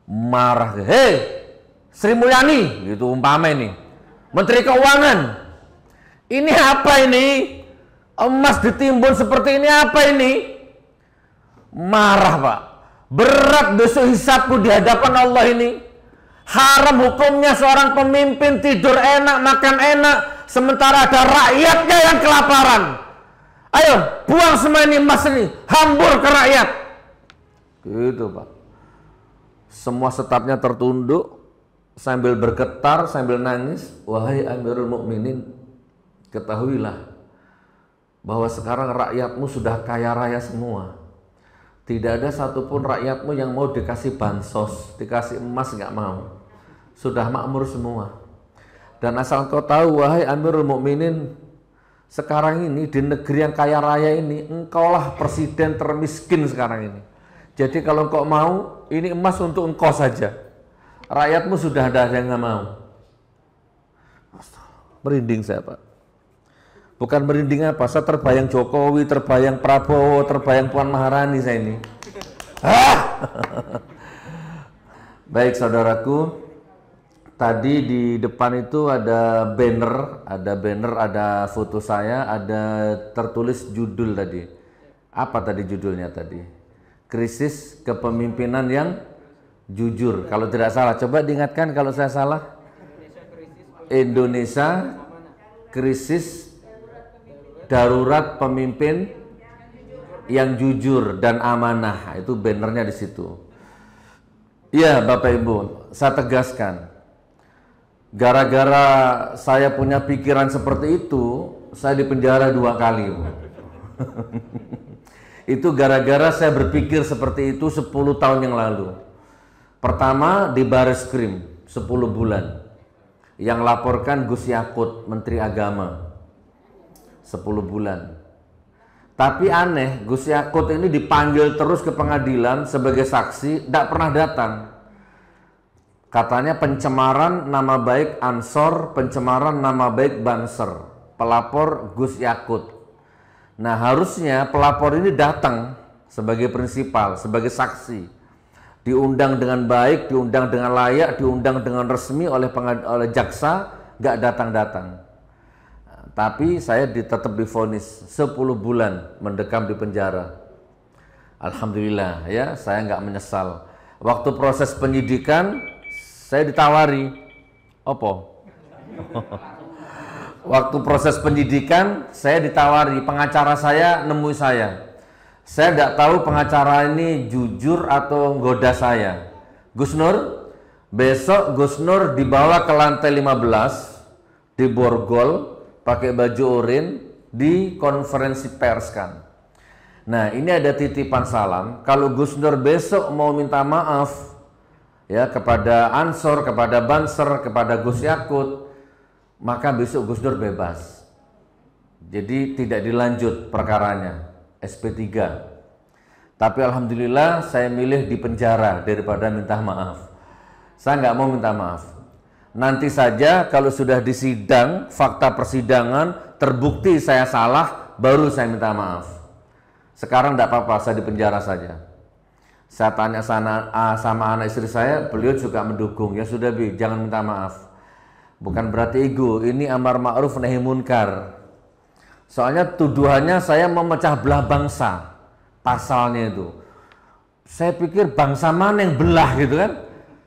marah, hei Sri Mulyani, gitu umpama ini, Menteri Keuangan, ini apa ini? Emas ditimbun seperti ini apa ini? Marah Pak, berat besok hisabku di hadapan Allah ini. Haram hukumnya seorang pemimpin tidur enak, makan enak, sementara ada rakyatnya yang kelaparan. Ayo, buang semua ini emas ini, hambur ke rakyat. Gitu Pak. Semua stafnya tertunduk, sambil bergetar, sambil nangis. Wahai Amirul Mukminin, ketahuilah bahwa sekarang rakyatmu sudah kaya raya semua. Tidak ada satupun rakyatmu yang mau dikasih bansos, dikasih emas, nggak mau. Sudah makmur semua. Dan asal kau tahu, wahai Amirul Mukminin, sekarang ini di negeri yang kaya raya ini, engkaulah presiden termiskin sekarang ini. Jadi kalau engkau mau, ini emas untuk engkau saja. Rakyatmu sudah ada yang nggak mau. Merinding saya Pak. Bukan merinding apa, saya terbayang Jokowi, terbayang Prabowo, terbayang Puan Maharani saya ini. Baik saudaraku, tadi di depan itu ada banner, ada foto saya, ada tertulis judul tadi. Apa tadi judulnya tadi? Krisis kepemimpinan yang jujur. Kalau tidak salah, coba diingatkan kalau saya salah. Indonesia krisis darurat pemimpin yang jujur dan amanah. Itu bannernya di situ. Iya Bapak Ibu, saya tegaskan. Gara-gara saya punya pikiran seperti itu, saya dipenjara 2 kali. Itu gara-gara saya berpikir seperti itu 10 tahun yang lalu. Pertama di Bareskrim 10 bulan. Yang laporkan Gus Yakut, Menteri Agama. 10 bulan. Tapi aneh, Gus Yakut ini dipanggil terus ke pengadilan sebagai saksi, tidak pernah datang. Katanya pencemaran nama baik Ansor, pencemaran nama baik Banser. Pelapor Gus Yakut. Nah harusnya pelapor ini datang sebagai prinsipal, sebagai saksi. Diundang dengan baik, diundang dengan layak, diundang dengan resmi oleh jaksa, nggak datang-datang. Tapi saya tetap divonis 10 bulan mendekam di penjara. Alhamdulillah ya, saya nggak menyesal. Waktu proses penyidikan saya ditawari, opo? Waktu proses penyidikan saya ditawari, pengacara saya nemui saya. Saya tidak tahu pengacara ini jujur atau goda saya. Gus Nur, besok Gus Nur dibawa ke lantai 15 di Borgol. Pakai baju oranye di konferensi pers kan. Nah ini ada titipan salam. Kalau Gus Nur besok mau minta maaf ya kepada Ansor, kepada Banser, kepada Gus Yakut, maka besok Gus Nur bebas. Jadi tidak dilanjut perkaranya SP3. Tapi alhamdulillah saya milih di penjara daripada minta maaf. Saya nggak mau minta maaf. Nanti saja kalau sudah disidang, fakta persidangan, terbukti saya salah, baru saya minta maaf. Sekarang tidak apa-apa, saya di penjara saja. Saya tanya sama anak istri saya, beliau juga mendukung. Ya sudah Bi, jangan minta maaf. Bukan berarti ego, ini amar ma'ruf nahi munkar. Soalnya tuduhannya saya memecah belah bangsa, pasalnya itu. Saya pikir bangsa mana yang belah gitu kan?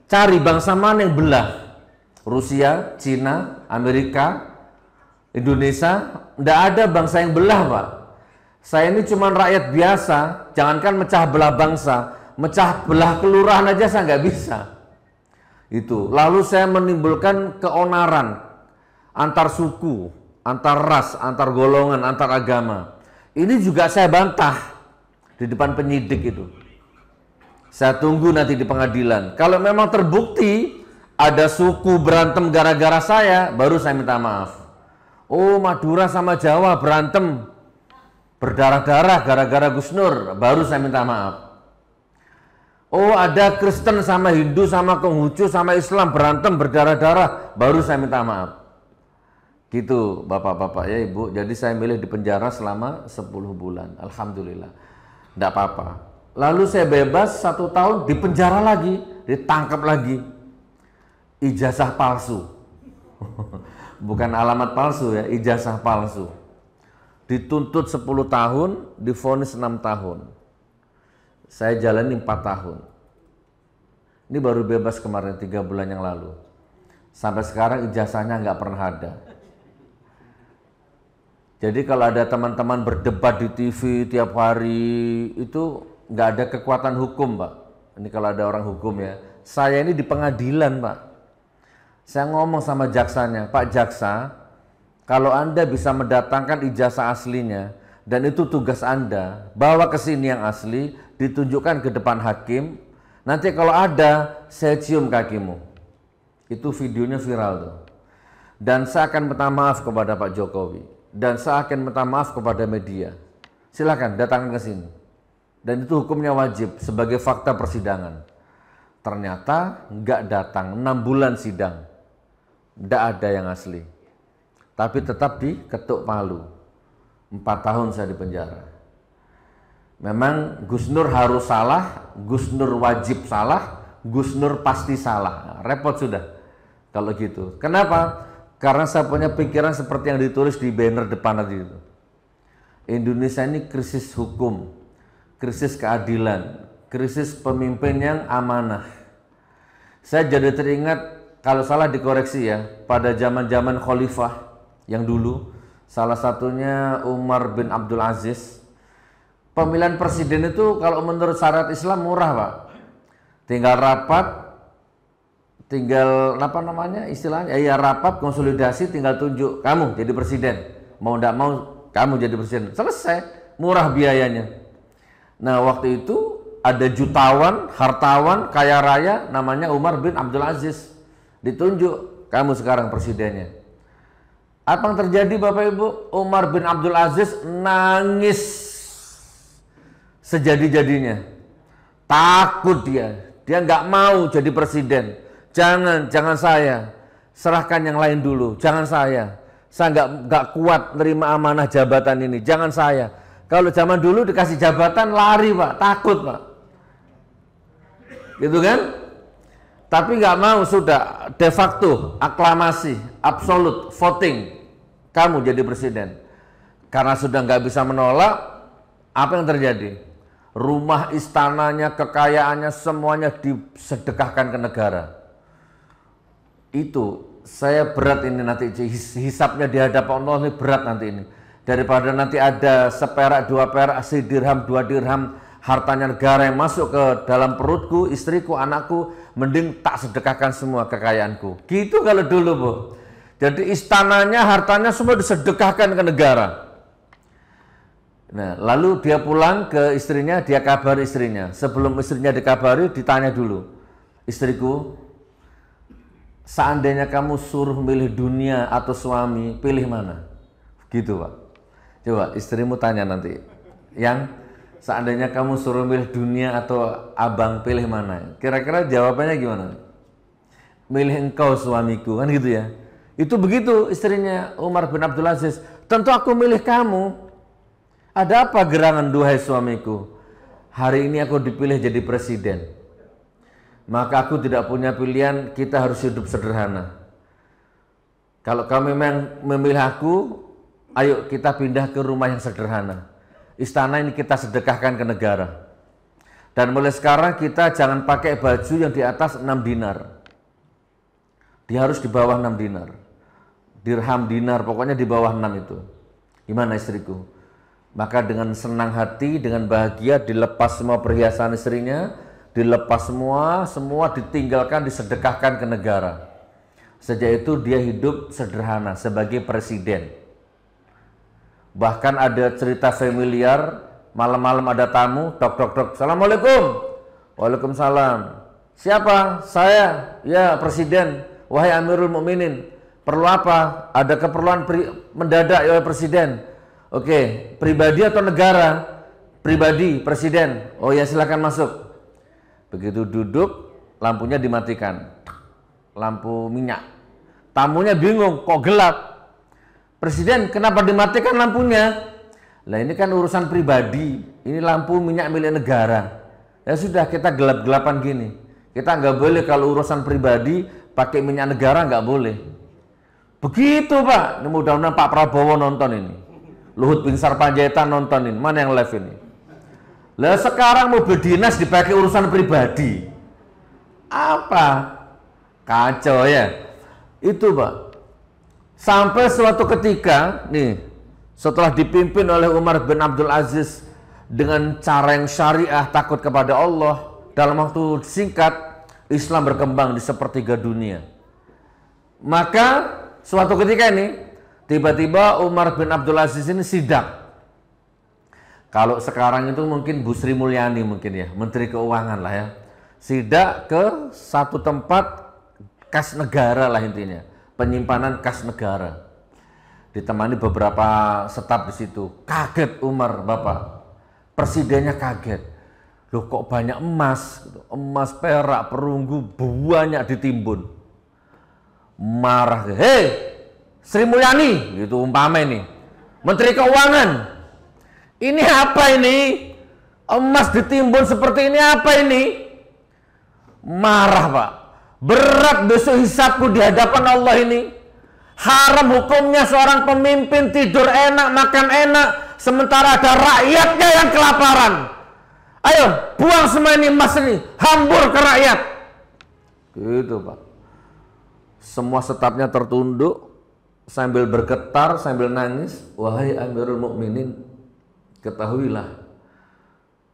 Cari bangsa mana yang belah. Rusia, Cina, Amerika, Indonesia, tidak ada bangsa yang belah Pak. Saya ini cuma rakyat biasa, jangankan mecah belah bangsa, mecah belah kelurahan aja saya nggak bisa. Itu. Lalu saya menimbulkan keonaran antar suku, antar ras, antar golongan, antar agama. Ini juga saya bantah di depan penyidik itu. Saya tunggu nanti di pengadilan. Kalau memang terbukti ada suku berantem gara-gara saya, baru saya minta maaf. Oh, Madura sama Jawa berantem berdarah-darah gara-gara Gus Nur, baru saya minta maaf. Oh, ada Kristen sama Hindu sama Konghucu sama Islam berantem berdarah-darah, baru saya minta maaf. Gitu Bapak-bapak ya Ibu. Jadi saya milih di penjara selama 10 bulan. Alhamdulillah. Tidak apa-apa. Lalu saya bebas 1 tahun di penjara lagi. ditangkap lagi. Ijazah palsu. Bukan alamat palsu ya, ijazah palsu. Dituntut 10 tahun, divonis 6 tahun. Saya jalani 4 tahun. Ini baru bebas kemarin 3 bulan yang lalu. Sampai sekarang ijazahnya nggak pernah ada. Jadi kalau ada teman-teman berdebat di TV tiap hari, itu nggak ada kekuatan hukum, Pak. Ini kalau ada orang hukum ya. Saya ini di pengadilan, Pak. Saya ngomong sama jaksanya, Pak Jaksa, kalau Anda bisa mendatangkan ijazah aslinya, dan itu tugas Anda, bawa ke sini yang asli, ditunjukkan ke depan hakim, nanti kalau ada, saya cium kakimu. Itu videonya viral tuh. Dan saya akan minta maaf kepada Pak Jokowi. Dan saya akan minta maaf kepada media. Silakan datangkan ke sini. Dan itu hukumnya wajib sebagai fakta persidangan. Ternyata nggak datang, 6 bulan sidang. Nggak ada yang asli. Tapi tetap diketuk palu. 4 tahun saya di penjara. Memang Gus Nur harus salah, Gus Nur wajib salah, Gus Nur pasti salah. Repot sudah kalau gitu. Kenapa? Karena saya punya pikiran seperti yang ditulis di banner depan tadi itu. Indonesia ini krisis hukum, krisis keadilan, krisis pemimpin yang amanah. Saya jadi teringat, kalau salah dikoreksi ya, pada zaman-zaman khalifah yang dulu, salah satunya Umar bin Abdul Aziz. Pemilihan presiden itu kalau menurut syarat Islam murah, Pak. Tinggal rapat, tinggal apa namanya istilahnya, ya rapat, konsolidasi, tinggal tunjuk kamu jadi presiden. Mau tidak mau kamu jadi presiden. Selesai, murah biayanya. Nah waktu itu ada jutawan, hartawan, kaya raya namanya Umar bin Abdul Aziz. Ditunjuk, kamu sekarang presidennya. Apa yang terjadi Bapak Ibu? Umar bin Abdul Aziz nangis sejadi-jadinya. Takut dia nggak mau jadi presiden. Jangan saya. Serahkan yang lain dulu, jangan saya. Saya nggak kuat nerima amanah jabatan ini, jangan saya. Kalau zaman dulu dikasih jabatan lari, Pak, takut, Pak. Gitu kan? Tapi nggak mau, sudah de facto, aklamasi, absolut, voting. Kamu jadi presiden. Karena sudah nggak bisa menolak, apa yang terjadi? Rumah istananya, kekayaannya semuanya disedekahkan ke negara. Itu saya berat ini nanti, hisapnya di hadapan Allah ini berat nanti ini. Daripada nanti ada seperak, 2 perak, 1 dirham, 2 dirham, hartanya negara yang masuk ke dalam perutku, istriku, anakku, mending tak sedekahkan semua kekayaanku. Gitu kalau dulu, Bu. Jadi istananya, hartanya semua disedekahkan ke negara. Nah, lalu dia pulang ke istrinya, dia kabari istrinya. Sebelum istrinya dikabari, ditanya dulu, istriku, seandainya kamu suruh milih dunia atau suami, pilih mana? Gitu, Pak. Coba istrimu tanya nanti, yang seandainya kamu suruh milih dunia atau abang, pilih mana? Kira-kira jawabannya gimana? Milih engkau suamiku, kan gitu ya. Itu begitu istrinya Umar bin Abdul Aziz. Tentu aku milih kamu. Ada apa gerangan, duhai suamiku? Hari ini aku dipilih jadi presiden. Maka aku tidak punya pilihan, kita harus hidup sederhana. Kalau kamu memang memilih aku, ayo kita pindah ke rumah yang sederhana. Istana ini kita sedekahkan ke negara. Dan mulai sekarang kita jangan pakai baju yang di atas 6 dinar. Dia harus di bawah 6 dinar. Dirham, dinar, pokoknya di bawah 6 itu. Gimana istriku? Maka dengan senang hati, dengan bahagia dilepas semua perhiasan istrinya, dilepas semua ditinggalkan, disedekahkan ke negara. Sejak itu dia hidup sederhana sebagai presiden. Bahkan ada cerita familiar, malam-malam ada tamu, tok. Assalamualaikum. Waalaikumsalam. Siapa? Saya. Ya, presiden. Wahai Amirul Mukminin, perlu apa? Ada keperluan mendadak ya presiden. Oke, pribadi atau negara? Pribadi, presiden. Oh ya, silakan masuk. Begitu duduk, lampunya dimatikan. Lampu minyak. Tamunya bingung, kok gelap? Presiden, kenapa dimatikan lampunya? Lah ini kan urusan pribadi. Ini lampu minyak milik negara. Ya sudah, kita gelap-gelapan gini. Kita nggak boleh kalau urusan pribadi pakai minyak negara, nggak boleh. Begitu Pak. Ini mudah-mudahan Pak Prabowo nonton ini. Luhut Binsar Panjaitan nonton ini. Mana yang live ini? Lah sekarang mobil dinas dipakai urusan pribadi. Apa? Kacau ya. Itu Pak. Sampai suatu ketika nih, setelah dipimpin oleh Umar bin Abdul Aziz dengan cara yang syariah, takut kepada Allah, dalam waktu singkat Islam berkembang di sepertiga dunia. Maka suatu ketika ini tiba-tiba Umar bin Abdul Aziz ini sidak. Kalau sekarang itu mungkin Bu Sri Mulyani mungkin ya, Menteri Keuangan lah ya. Sidak ke satu tempat kas negara lah intinya, penyimpanan kas negara. Ditemani beberapa staf di situ. Kaget Umar, Bapak. Presidennya kaget. Loh kok banyak emas, emas, perak, perunggu banyak ditimbun. Marah, hei Sri Mulyani, gitu umpama ini, Menteri Keuangan. Ini apa ini? Emas ditimbun seperti ini apa ini? Marah Pak. Berat besok hisabku di hadapan Allah ini. Haram hukumnya seorang pemimpin tidur enak, makan enak, sementara ada rakyatnya yang kelaparan. Ayo buang semua ini emas ini, hambur ke rakyat. Gitu Pak. Semua stafnya tertunduk sambil bergetar, sambil nangis. Wahai Amirul Mukminin, ketahuilah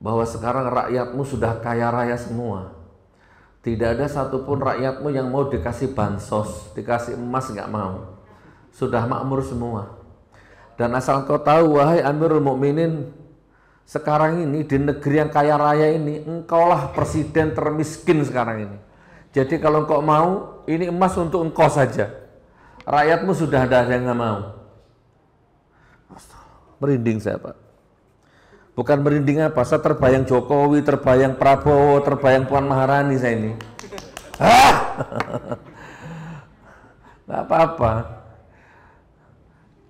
bahwa sekarang rakyatmu sudah kaya raya semua. Tidak ada satupun rakyatmu yang mau dikasih bansos, dikasih emas, nggak mau. Sudah makmur semua. Dan asal kau tahu, wahai Amirul Mukminin, sekarang ini di negeri yang kaya raya ini, engkaulah presiden termiskin sekarang ini. Jadi kalau engkau mau, ini emas untuk engkau saja. Rakyatmu sudah ada yang nggak mau. Merinding saya Pak. Bukan merinding apa, saya terbayang Jokowi, terbayang Prabowo, terbayang Puan Maharani saya ini. Nggak apa-apa.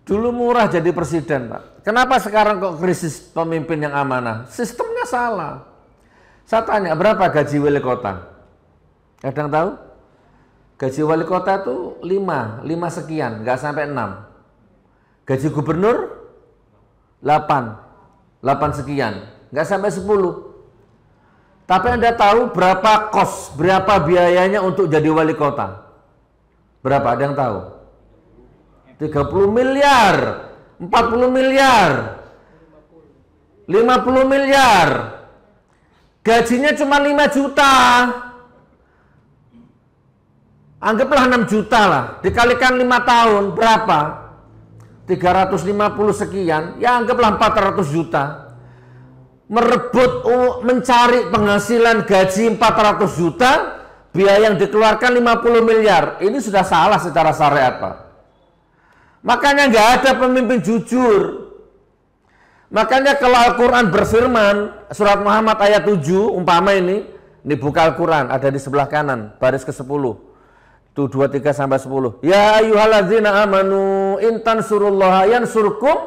Dulu murah jadi presiden Pak. Kenapa sekarang kok krisis pemimpin yang amanah? Sistemnya salah. Saya tanya, berapa gaji wali kota? Kadang tahu? Gaji wali kota itu 5 sekian, nggak sampai 6. Gaji gubernur 8 sekian, nggak sampai 10. Tapi Anda tahu berapa kos, berapa biayanya untuk jadi wali kota? Berapa? Ada yang tahu? 30 miliar, 40 miliar, 50 miliar. Gajinya cuma 5 juta. Anggaplah 6 juta lah, dikalikan 5 tahun, berapa? 350 sekian, ya anggaplah 400 juta. Merebut, mencari penghasilan gaji 400 juta, biaya yang dikeluarkan 50 miliar. Ini sudah salah secara syariat Pak. Makanya nggak ada pemimpin jujur. Makanya kalau Al-Quran berfirman, surat Muhammad ayat 7, umpama ini buka Al-Quran, ada di sebelah kanan, baris ke-10. Itu 23 sampai 10. Ya ayyuhalladzina amanu intan surullaha yansurkum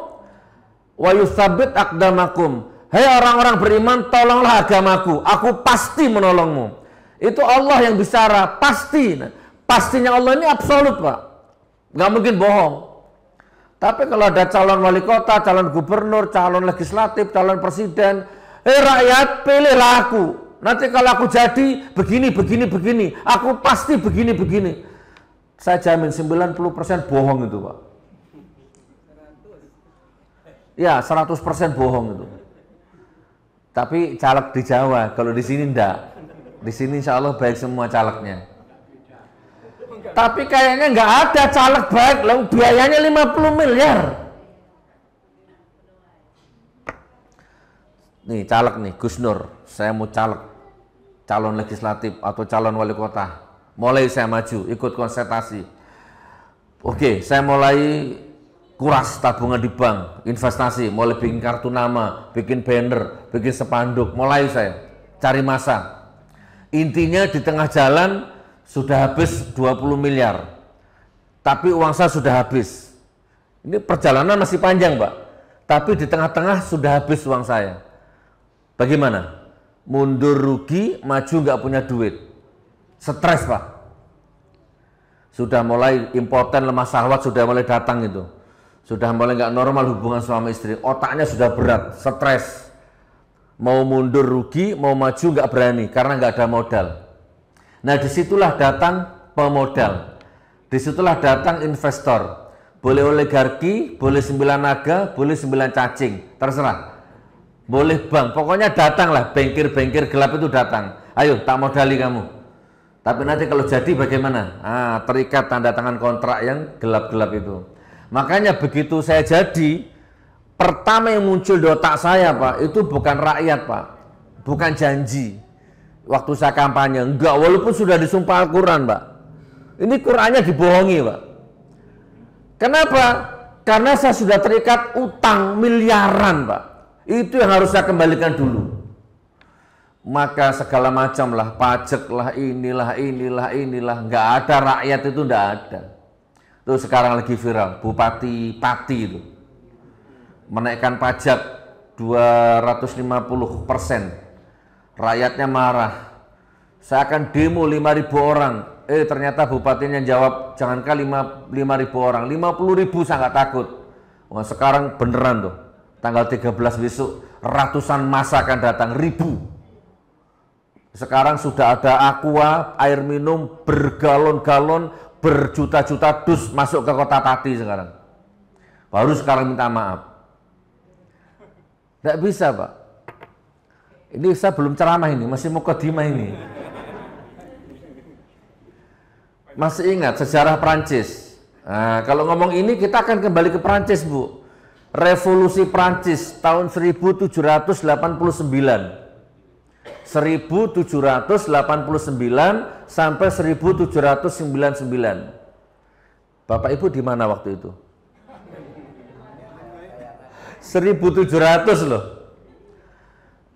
wa yutsabbit aqdamakum. Hai orang-orang beriman, tolonglah agamaku, aku pasti menolongmu. Itu Allah yang bicara, pasti. Pastinya Allah ini absolut Pak. Nggak mungkin bohong. Tapi kalau ada calon wali kota, calon gubernur, calon legislatif, calon presiden, rakyat pilihlah aku. Nanti kalau aku jadi begini, aku pasti begini. Saya jamin 90% bohong itu Pak. Ya 100% bohong itu. Tapi caleg di Jawa, kalau di sini enggak. Di sini insya Allah baik semua calegnya. Tapi kayaknya nggak ada caleg baik, loh biayanya 50 miliar. Nih caleg nih, Gus Nur, saya mau caleg, calon legislatif atau calon wali kota. Mulai saya maju, ikut konsultasi. Oke, saya mulai kuras tabungan di bank, investasi, mulai bikin kartu nama, bikin banner, bikin spanduk, mulai saya cari masa. Intinya di tengah jalan sudah habis 20 miliar. Tapi uang saya sudah habis. Ini perjalanan masih panjang, Pak. Tapi di tengah-tengah sudah habis uang saya. Bagaimana? Mundur rugi, maju nggak punya duit. Stres Pak. Sudah mulai impoten, lemah syahwat, sudah mulai datang itu. Sudah mulai nggak normal hubungan suami istri. Otaknya sudah berat, stres. Mau mundur rugi, mau maju nggak berani karena nggak ada modal. Nah disitulah datang pemodal. Disitulah datang investor. Boleh oligarki, boleh 9 naga, boleh 9 cacing, terserah. Boleh bank, pokoknya datanglah bankir-bankir gelap itu datang. Ayo tak modali kamu. Tapi nanti kalau jadi bagaimana? Terikat tanda tangan kontrak yang gelap-gelap itu. Makanya begitu saya jadi, pertama yang muncul di otak saya Pak, itu bukan rakyat Pak, bukan janji. Waktu saya kampanye, enggak, walaupun sudah disumpah Al-Quran Pak. Ini Qurannya dibohongi Pak. Kenapa? Karena saya sudah terikat utang miliaran Pak. Itu yang harus saya kembalikan dulu. Maka segala macam lah, pajak lah, inilah, nggak ada rakyat itu, nggak ada. Itu sekarang lagi viral, Bupati Pati itu menaikkan pajak 250%. Rakyatnya marah. Saya akan demo 5.000 orang. Ternyata bupatinya jawab, jangankan 5.000 orang, 50.000 saya nggak takut. Wah, sekarang beneran tuh, tanggal 13 besok, ratusan massa akan datang, ribu. Sekarang sudah ada aqua, air minum bergalon-galon, berjuta-juta dus masuk ke kota Pati sekarang. Baru sekarang minta maaf. Tidak bisa Pak. Ini saya belum ceramah ini, masih mukadimah ini. Masih ingat sejarah Prancis? Nah, kalau ngomong ini kita akan kembali ke Prancis Bu. Revolusi Prancis tahun 1789. 1789 sampai 1799. Bapak Ibu di mana waktu itu? 1700 loh.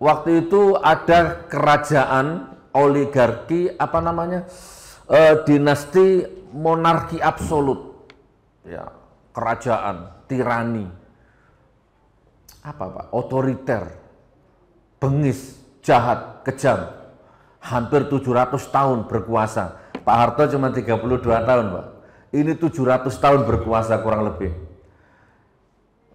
Waktu itu ada kerajaan oligarki, apa namanya? Dinasti monarki absolut. Ya, kerajaan, tirani. Apa Pak? Otoriter. Bengis, jahat, kejam. Hampir 700 tahun berkuasa. Pak Harto cuma 32 tahun, Pak. Ini 700 tahun berkuasa kurang lebih.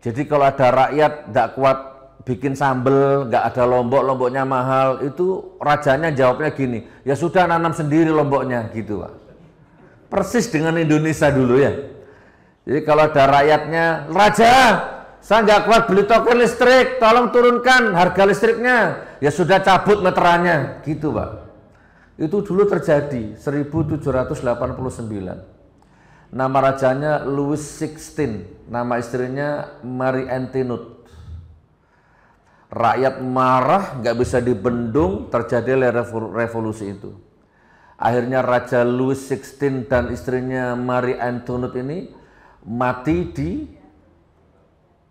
Jadi kalau ada rakyat tidak kuat bikin sambel, nggak ada lombok, lomboknya mahal, itu rajanya jawabnya gini, ya sudah nanam sendiri lomboknya, gitu Pak. Persis dengan Indonesia dulu ya. Jadi kalau ada rakyatnya, raja, saya nggak kuat beli token listrik, tolong turunkan harga listriknya, ya sudah cabut meterannya, gitu Pak. Itu dulu terjadi 1789. Nama rajanya Louis XVI, nama istrinya Marie Antoinette. Rakyat marah, nggak bisa dibendung, terjadi revolusi itu. Akhirnya Raja Louis XVI dan istrinya Marie Antoinette ini mati di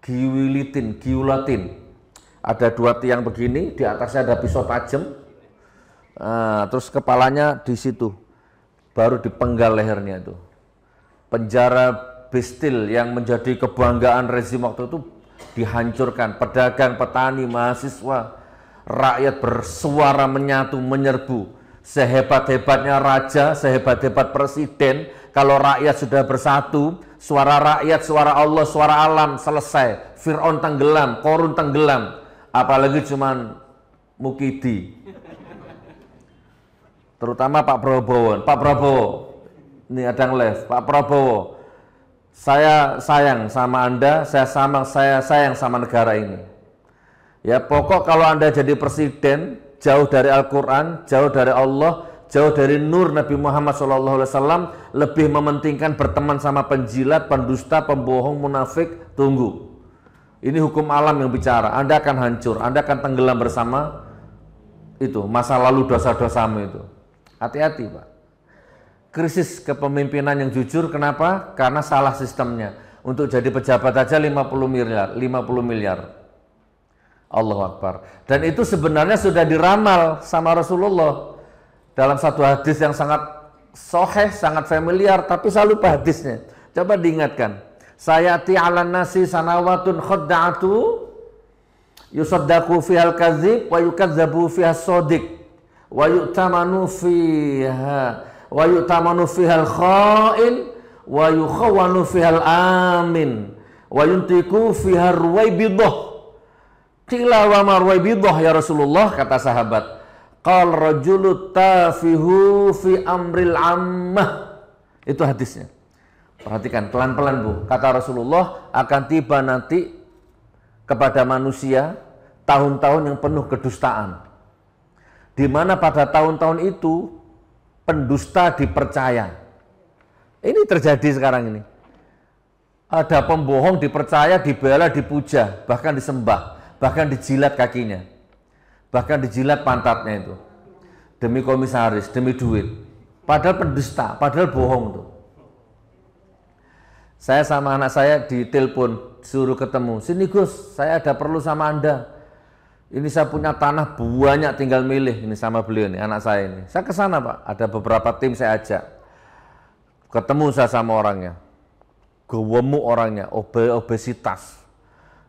giulatin. Ada dua tiang begini, di atasnya ada pisau tajam, terus kepalanya di situ, baru dipenggal lehernya itu. Penjara Bastille yang menjadi kebanggaan rezim waktu itu dihancurkan. Pedagang, petani, mahasiswa, rakyat bersuara menyatu, menyerbu. Sehebat-hebatnya raja, sehebat-hebat presiden, kalau rakyat sudah bersatu, suara rakyat, suara Allah, suara alam, selesai. Fir'aun tenggelam, Korun tenggelam, apalagi cuman Mukidi. Terutama Pak Prabowo, ini ada yang live, Pak Prabowo, saya sayang sama Anda, saya sayang sama negara ini. Ya pokok kalau Anda jadi presiden, jauh dari Al-Quran, jauh dari Allah, jauh dari nur Nabi Muhammad SAW, lebih mementingkan berteman sama penjilat, pendusta, pembohong, munafik, tunggu. Ini hukum alam yang bicara, Anda akan hancur, Anda akan tenggelam bersama itu, masa lalu dosa-dosamu itu. Hati-hati Pak. Krisis kepemimpinan yang jujur, kenapa? Karena salah sistemnya. Untuk jadi pejabat aja 50 miliar. Allahu Akbar. Dan itu sebenarnya sudah diramal sama Rasulullah. Dalam satu hadis yang sangat sahih, sangat familiar, tapi saya lupa hadisnya. Coba diingatkan. Sayati 'alan nasi sanawatun khadda'atu yusaddaqu fihal kadzib wa yukadzabu fihas shadiq. wa yu'tamanu fihal kha'in wa yukhawwanu fihal amin wa yuntiku fihar ruwaibidah. Qila wa ma ruwaibidah ya Rasulullah, kata sahabat. Qal rajulu tafihu fi amril ammah. Itu hadisnya. Perhatikan pelan-pelan Bu. Kata Rasulullah, akan tiba nanti kepada manusia tahun-tahun yang penuh kedustaan. Di mana pada tahun-tahun itu pendusta dipercaya. Ini terjadi sekarang ini. Ada pembohong dipercaya, dibela, dipuja, bahkan disembah, bahkan dijilat kakinya, bahkan dijilat pantatnya itu. Demi komisaris, demi duit. Padahal pendusta, padahal bohong tuh. Saya sama anak saya ditelepon, suruh ketemu. Sini Gus, saya ada perlu sama Anda. Ini saya punya tanah banyak, tinggal milih. Ini sama beliau nih, anak saya ini. Saya ke sana Pak, ada beberapa tim saya ajak. Ketemu saya sama orangnya. Gemuk orangnya, obesitas.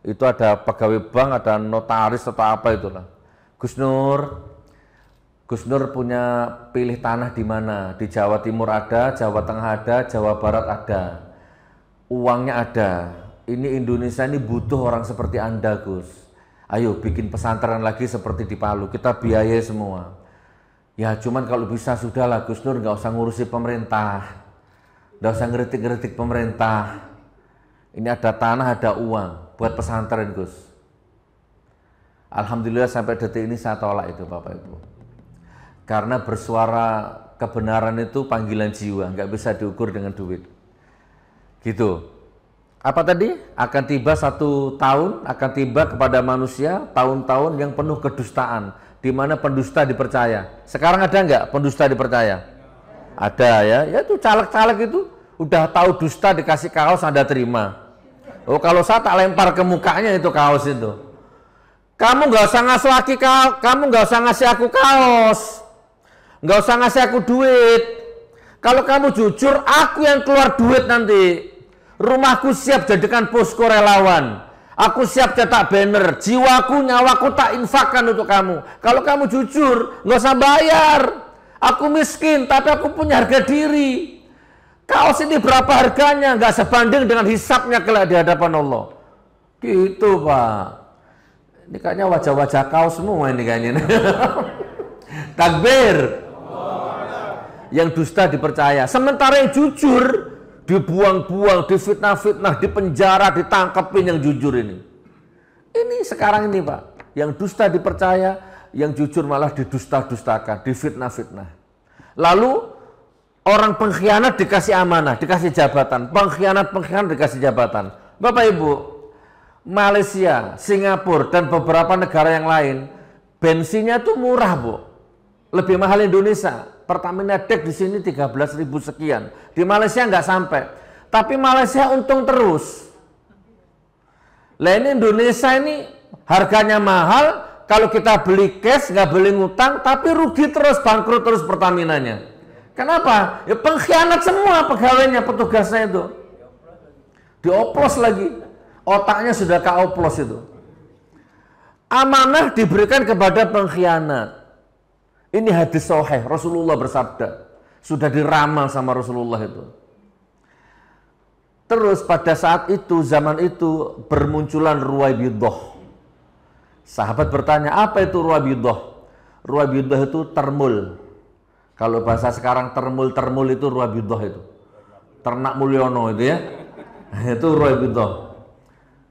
Itu ada pegawai bank, ada notaris atau apa itulah. Gus Nur punya pilih tanah di mana? Di Jawa Timur ada, Jawa Tengah ada, Jawa Barat ada. Uangnya ada. Ini Indonesia ini butuh orang seperti Anda Gus. Ayo bikin pesantren lagi seperti di Palu, kita biayai semua. Ya cuman kalau bisa sudahlah Gus Nur, nggak usah ngurusi pemerintah. Nggak usah ngeritik-ngeritik pemerintah. Ini ada tanah, ada uang buat pesantren Gus. Alhamdulillah sampai detik ini saya tolak itu Bapak Ibu. Karena bersuara kebenaran itu panggilan jiwa, nggak bisa diukur dengan duit. Gitu. Apa tadi? Akan tiba satu tahun, akan tiba kepada manusia tahun-tahun yang penuh kedustaan, di mana pendusta dipercaya. Sekarang ada nggak pendusta dipercaya? Ada ya. Ya itu caleg-caleg itu udah tahu dusta dikasih kaos Anda terima. Oh kalau saya tak lempar ke mukanya itu kaos itu. Kamu nggak usah ngasih lagi kamu nggak usah ngasih aku kaos, nggak usah ngasih aku duit. Kalau kamu jujur, aku yang keluar duit nanti. Rumahku siap jadikan posko relawan. Aku siap cetak banner. Jiwaku, nyawaku tak infakkan untuk kamu. Kalau kamu jujur, nggak usah bayar. Aku miskin, tapi aku punya harga diri. Kaos ini berapa harganya? Nggak sebanding dengan hisapnya kelak di hadapan Allah. Gitu Pak. Ini kayaknya wajah-wajah kaos semua ini kayaknya. Takbir. Yang dusta dipercaya. Sementara yang jujur dibuang-buang, difitnah-fitnah, dipenjara, ditangkepin yang jujur ini. Ini sekarang ini Pak, yang dusta dipercaya, yang jujur malah didusta-dustakan, difitnah-fitnah. Lalu orang pengkhianat dikasih amanah, dikasih jabatan, pengkhianat dikasih jabatan. Bapak Ibu, Malaysia, Singapura dan beberapa negara yang lain, bensinnya tuh murah Bu, lebih mahal Indonesia. Pertamina Dek di sini 13.000 sekian. Di Malaysia nggak sampai. Tapi Malaysia untung terus. Lah ini Indonesia ini harganya mahal. Kalau kita beli cash nggak beli ngutang, tapi rugi terus, bangkrut terus Pertaminanya. Kenapa? Ya pengkhianat semua pegawainya, petugasnya itu. Dioplos lagi. Otaknya sudah keoplos itu. Amanah diberikan kepada pengkhianat. Ini hadis sahih, Rasulullah bersabda. Sudah diramal sama Rasulullah itu. Terus pada saat itu, zaman itu bermunculan ruwaibidah. Sahabat bertanya, apa itu ruwaibidah? Ruwaibidah itu termul. Kalau bahasa sekarang termul itu ruwaibidah itu. Ternak Mulyono itu ya. Itu ruwaibidah.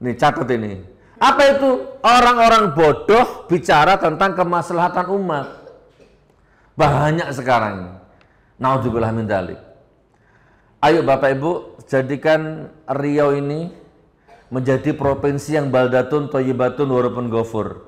Nih catat ini. Apa itu? Orang-orang bodoh bicara tentang kemaslahatan umat. Banyak sekarang. Naudzubillah min dzalik. Ayo Bapak Ibu, jadikan Riau ini menjadi provinsi yang baldatun thayyibatun warabun ghafur.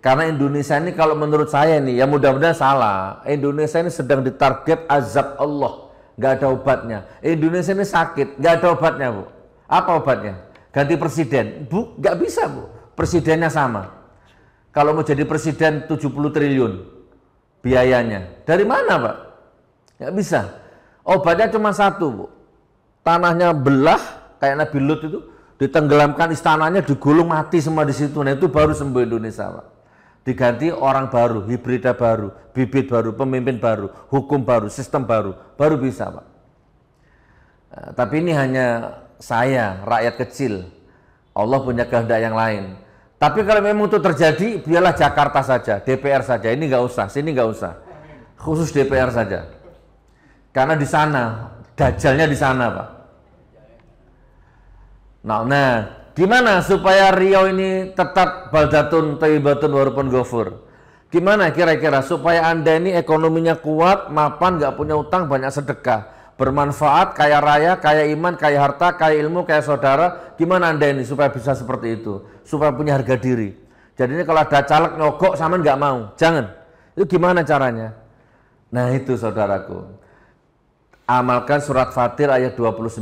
Karena Indonesia ini kalau menurut saya nih, ya mudah-mudahan salah. Indonesia ini sedang ditarget azab Allah, nggak ada obatnya. Indonesia ini sakit, nggak ada obatnya Bu. Apa obatnya? Ganti presiden. Bu, nggak bisa Bu. Presidennya sama. Kalau mau jadi presiden 70 triliun biayanya. Dari mana Pak? Nggak bisa. Obatnya cuma satu Bu. Tanahnya belah kayak Nabi Lut itu, ditenggelamkan istananya, digulung mati semua di situ. Nah itu baru sembuh Indonesia Pak. diganti orang baru, hibrida baru, bibit baru, pemimpin baru, hukum baru, sistem baru, baru bisa Pak. Tapi ini hanya saya, rakyat kecil. Allah punya kehendak yang lain. Tapi kalau memang itu terjadi, biarlah Jakarta saja, DPR saja. Ini nggak usah, sini nggak usah. Khusus DPR saja. Karena di sana, dajalnya di sana Pak. Nah, gimana supaya Riau ini tetap baldatun thayyibatun warupun ghafur? Gimana kira-kira supaya Anda ini ekonominya kuat, mapan, nggak punya utang, banyak sedekah, bermanfaat, kaya raya, kaya iman, kaya harta, kaya ilmu, kaya saudara? Gimana Anda ini supaya bisa seperti itu? Supaya punya harga diri. Jadi ini kalau ada caleg nyogok, sama nggak mau. Jangan. Itu gimana caranya? Nah itu saudaraku. Amalkan surat Fatir ayat 29.